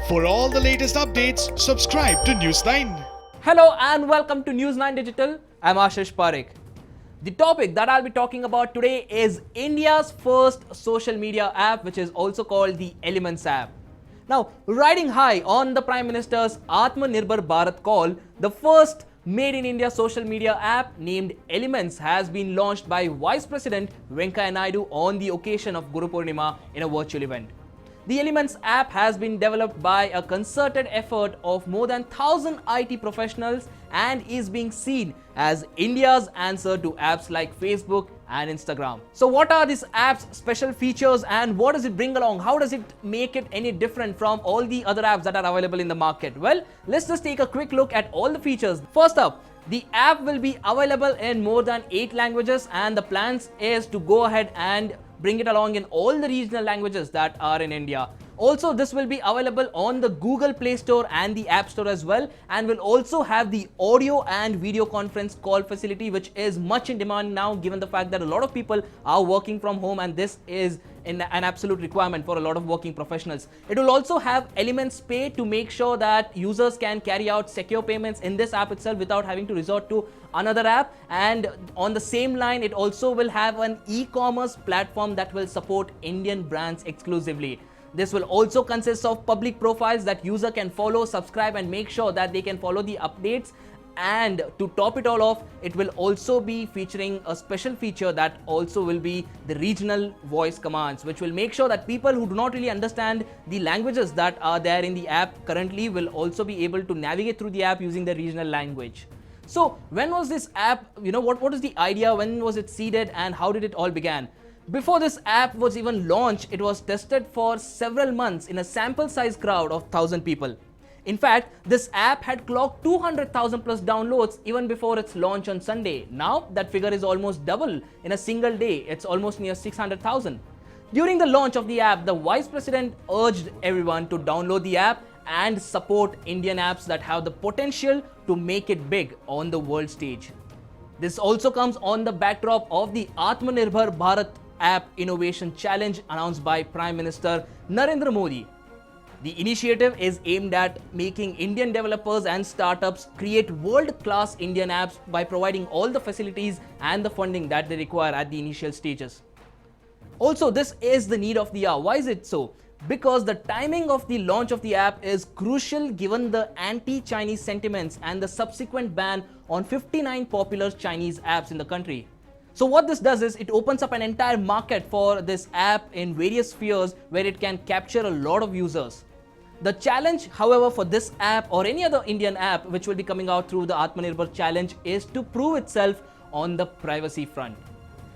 For all the latest updates, subscribe to News9. Hello and welcome to News9 Digital. I'm Ashish Parekh. The topic that I'll be talking about today is India's first social media app, which is also called the Elements app. Now, riding high on the Prime Minister's Atmanirbhar Bharat call, the first made in India social media app named Elements has been launched by Vice President Venkaiah Naidu on the occasion of Guru Purnima in a virtual event. The Elements app has been developed by a concerted effort of more than 1,000 IT professionals and is being seen as India's answer to apps like Facebook and Instagram. So what are these apps' special features and what does it bring along? How does it make it any different from all the other apps that are available in the market? Well, let's just take a quick look at all the features. First up, the app will be available in more than 8 languages and the plans is to go ahead and bring it along in all the regional languages that are in India. Also, this will be available on the Google Play Store and the App Store as well, and will also have the audio and video conference call facility, which is much in demand now given the fact that a lot of people are working from home and this is an absolute requirement for a lot of working professionals. It will also have Elements Pay to make sure that users can carry out secure payments in this app itself without having to resort to another app. And on the same line, it also will have an e-commerce platform that will support Indian brands exclusively. This will also consist of public profiles that user can follow, subscribe and make sure that they can follow the updates. And to top it all off, it will also be featuring a special feature that also will be the regional voice commands, which will make sure that people who do not really understand the languages that are there in the app currently will also be able to navigate through the app using the regional language. So when was this app, what is the idea, when was it seeded and how did it all began? Before this app was even launched, it was tested for several months in a sample size crowd of 1,000 people. In fact, this app had clocked 200,000 plus downloads even before its launch on Sunday. Now that figure is almost double in a single day. It's almost near 600,000. During the launch of the app, the Vice President urged everyone to download the app and support Indian apps that have the potential to make it big on the world stage. This also comes on the backdrop of the Atmanirbhar Bharat App Innovation Challenge announced by Prime Minister Narendra Modi. The initiative is aimed at making Indian developers and startups create world-class Indian apps by providing all the facilities and the funding that they require at the initial stages. Also, this is the need of the hour. Why is it so? Because the timing of the launch of the app is crucial given the anti-Chinese sentiments and the subsequent ban on 59 popular Chinese apps in the country. So what this does is it opens up an entire market for this app in various spheres where it can capture a lot of users. The challenge, however, for this app or any other Indian app which will be coming out through the Atmanirbhar Challenge is to prove itself on the privacy front.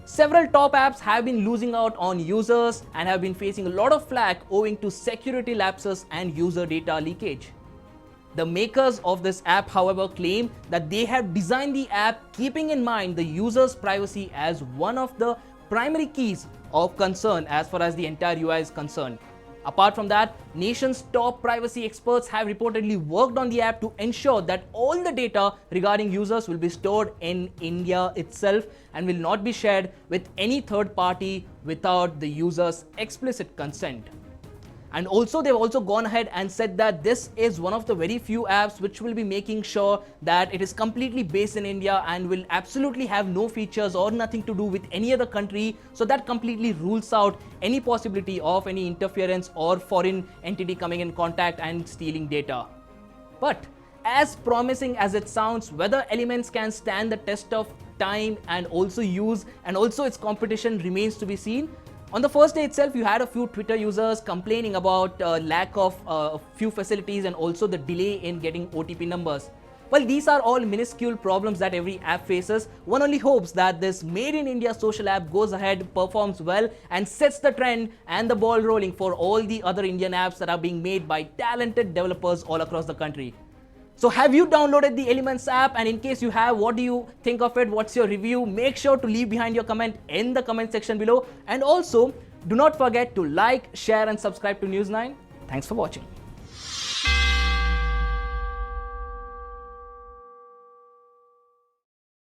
Several top apps have been losing out on users and have been facing a lot of flack owing to security lapses and user data leakage. The makers of this app, however, claim that they have designed the app keeping in mind the user's privacy as one of the primary keys of concern as far as the entire UI is concerned. Apart from that, nation's top privacy experts have reportedly worked on the app to ensure that all the data regarding users will be stored in India itself and will not be shared with any third party without the user's explicit consent. And also, they've also gone ahead and said that this is one of the very few apps which will be making sure that it is completely based in India and will absolutely have no features or nothing to do with any other country. So that completely rules out any possibility of any interference or foreign entity coming in contact and stealing data. But as promising as it sounds, whether Elements can stand the test of time and also its competition remains to be seen. On the first day itself, you had a few Twitter users complaining about lack of a few facilities and also the delay in getting OTP numbers. Well, these are all minuscule problems that every app faces. One only hopes that this made in India social app goes ahead, performs well and sets the trend and the ball rolling for all the other Indian apps that are being made by talented developers all across the country. So have you downloaded the Elements app? And in case you have, what do you think of it? What's your review? Make sure to leave behind your comment in the comment section below. And also, do not forget to like, share and subscribe to News9. Thanks for watching.